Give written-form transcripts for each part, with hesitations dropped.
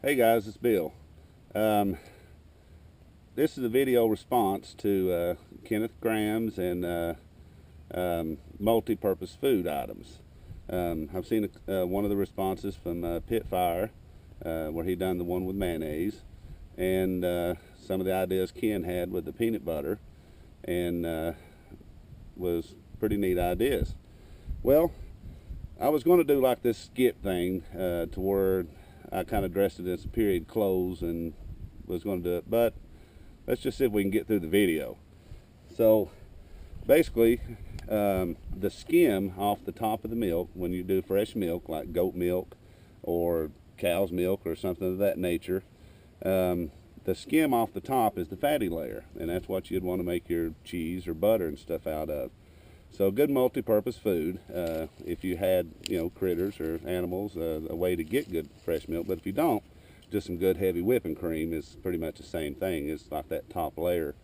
Hey guys, it's Bill. This is a video response to Kenneth Kramms and multi-purpose food items. I've seen one of the responses from Pit Fire where he done the one with mayonnaise, and some of the ideas Ken had with the peanut butter, and was pretty neat ideas. Well, I was going to do like this skit thing to where I kind of dressed it in some period clothes and was going to do it, but let's just see if we can get through the video. So basically, the skim off the top of the milk, when you do fresh milk like goat milk or cow's milk or something of that nature, the skim off the top is the fatty layer, and that's what you'd want to make your cheese or butter and stuff out of. So good multi-purpose food if you had, critters or animals, a way to get good fresh milk. But if you don't, just some good heavy whipping cream is pretty much the same thing. It's like that top layer.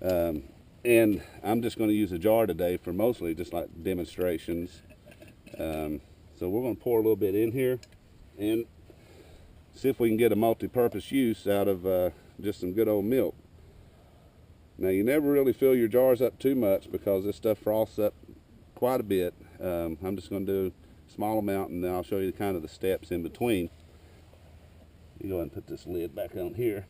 And I'm just going to use a jar today for mostly just like demonstrations. So we're going to pour a little bit in here and see if we can get a multi-purpose use out of just some good old milk. Now, you never really fill your jars up too much because this stuff froths up quite a bit. I'm just going to do a small amount, and then I'll show you kind of the steps in between. You go ahead and put this lid back on here.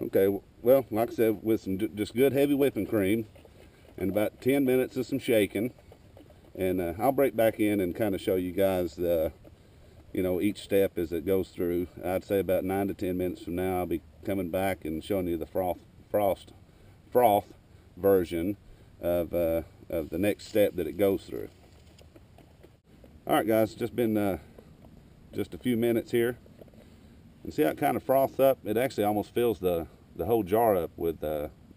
Okay, well, like I said, with some just good heavy whipping cream and about 10 minutes of some shaking, and I'll break back in and kind of show you guys the each step as it goes through. I'd say about 9 to 10 minutes from now, I'll be coming back and showing you the froth version of the next step that it goes through. All right, guys, just been just a few minutes here, and see how it kind of froths up. It actually almost fills the whole jar up with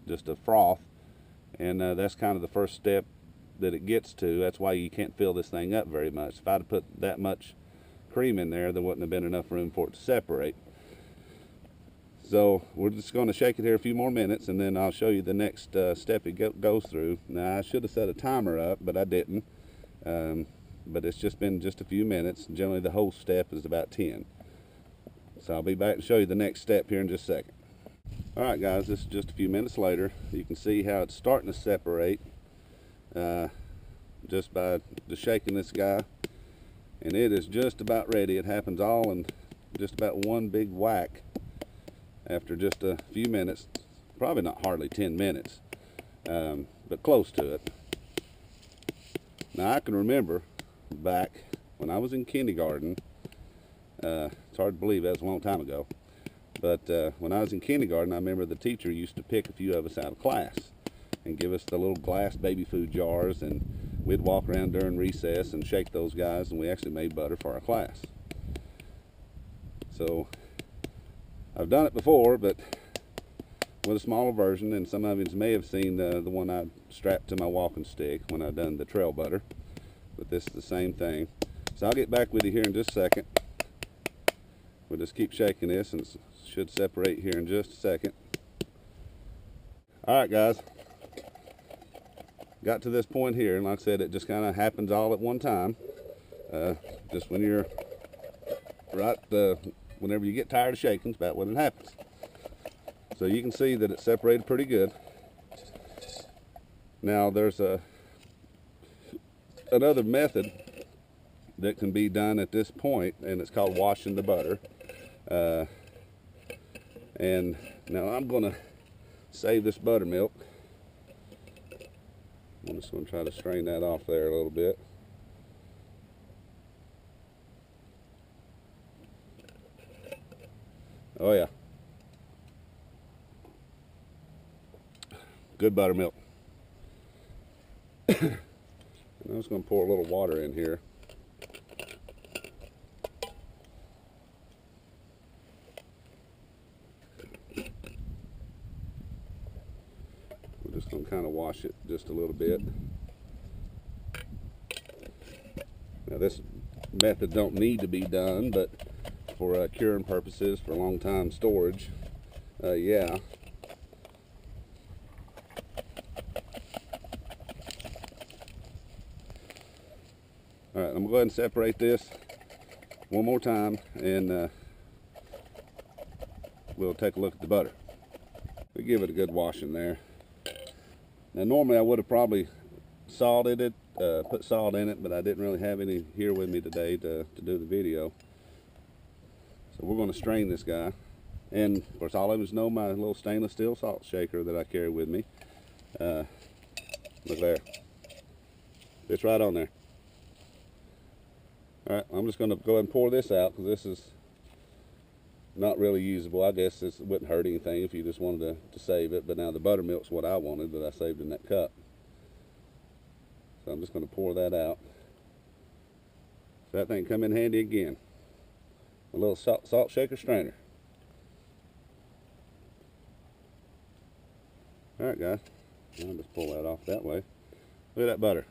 just a froth, and that's kind of the first step that it gets to. That's why you can't fill this thing up very much. If I'd put that much cream in there wouldn't have been enough room for it to separate. So we're just going to shake it here a few more minutes, and then I'll show you the next step it goes through. Now, I should have set a timer up, but I didn't. But it's just been just a few minutes. Generally the whole step is about 10. So I'll be back to show you the next step here in just a second. Alright guys, this is just a few minutes later. You can see how it's starting to separate just by just shaking this guy. And it is just about ready. It happens all in just about one big whack after just a few minutes. Probably not hardly 10 minutes, but close to it. Now, I can remember back when I was in kindergarten, it's hard to believe that was a long time ago, but when I was in kindergarten, I remember the teacher used to pick a few of us out of class and give us the little glass baby food jars, and we'd walk around during recess and shake those guys, and we actually made butter for our class. So I've done it before, but with a smaller version, and some of you may have seen the one I strapped to my walking stick when I done the trail butter, but this is the same thing. So I'll get back with you here in just a second. We'll just keep shaking this, and it should separate here in just a second. All right, guys. Got to this point here, and like I said, it just kind of happens all at one time. Just when you're whenever you get tired of shaking, it's about when it happens. So you can see that it's separated pretty good. Now there's another method that can be done at this point, and it's called washing the butter. And now I'm going to save this buttermilk. I'm just going to try to strain that off there a little bit. Oh yeah. Good buttermilk. I'm just going to pour a little water in here. We're just going to kind of wash it just a little bit. Now this method don't need to be done, but for curing purposes, for long time storage, yeah. All right, I'm gonna go ahead and separate this one more time, and we'll take a look at the butter. We give it a good washing there. Now normally I would have probably salted it, put salt in it, but I didn't really have any here with me today to do the video. So we're going to strain this guy. And of course all of us know my little stainless steel salt shaker that I carry with me. Look there. It's right on there. Alright, I'm just going to go ahead and pour this out because this is not really usable. I guess this wouldn't hurt anything if you just wanted to save it, but now the buttermilk's what I wanted that I saved in that cup. So I'm just going to pour that out. So that thing come in handy again. A little salt shaker strainer. Alright guys, I'll just pull that off that way. Look at that butter.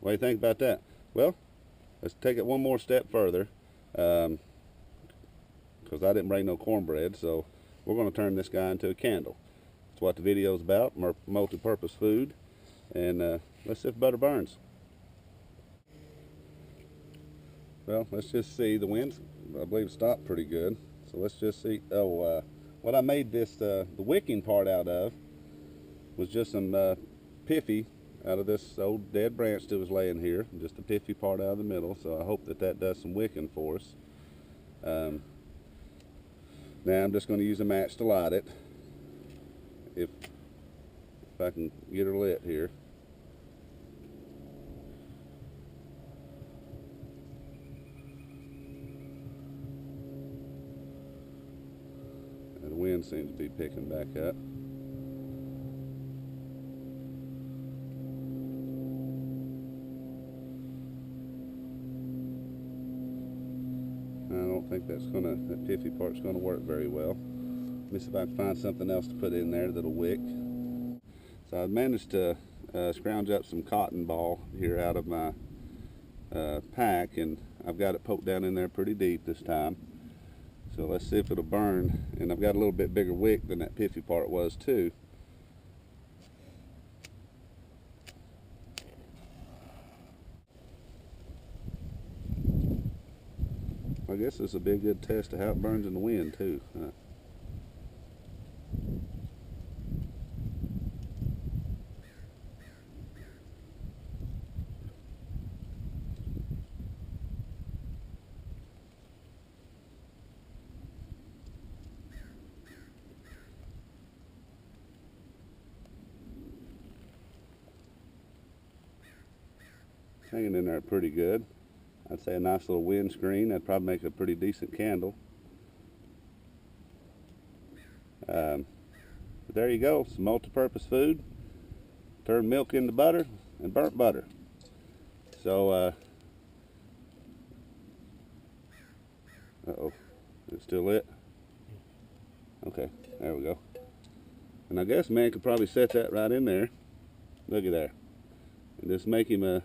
What do you think about that? Well, let's take it one more step further, because I didn't bring no cornbread, so we're going to turn this guy into a candle. That's what the video is about, multi-purpose food, and let's see if butter burns. Well, let's just see. The wind, I believe, stopped pretty good, so let's just see. Oh, what I made this, the wicking part out of was just some piffy out of this old dead branch that was laying here, just a piffy part out of the middle, so I hope that that does some wicking for us. Now I'm just going to use a match to light it, if I can get her lit here. And the wind seems to be picking back up. I don't think that piffy part's gonna work very well. Let me see if I can find something else to put in there that'll wick. So I managed to scrounge up some cotton ball here out of my pack, and I've got it poked down in there pretty deep this time. So let's see if it'll burn. And I've got a little bit bigger wick than that piffy part was too. I guess this will be a good test of how it burns in the wind too. Hanging in there pretty good. I'd say a nice little wind screen. That'd probably make a pretty decent candle. But there you go, some multi-purpose food. Turn milk into butter and burnt butter. So, uh-oh, is it still lit? Okay, there we go. And I guess man could probably set that right in there. Look at there. And just make him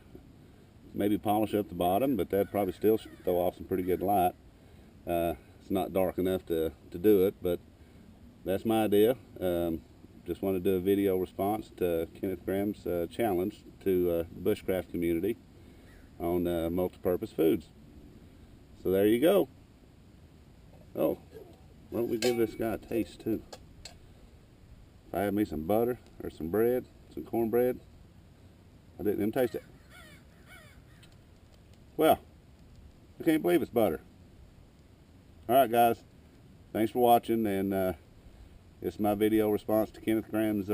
maybe polish up the bottom, but that'd probably still throw off some pretty good light. It's not dark enough to do it, but that's my idea. Just want to do a video response to Kenneth Graham's challenge to the bushcraft community on multi-purpose foods. So there you go. Oh, why don't we give this guy a taste too? If I had me some butter or some bread, some cornbread, I didn't even taste it. Well, I can't believe it's butter. Alright guys, thanks for watching, and it's my video response to Kenneth Graham's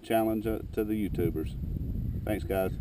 challenge to the YouTubers. Thanks guys.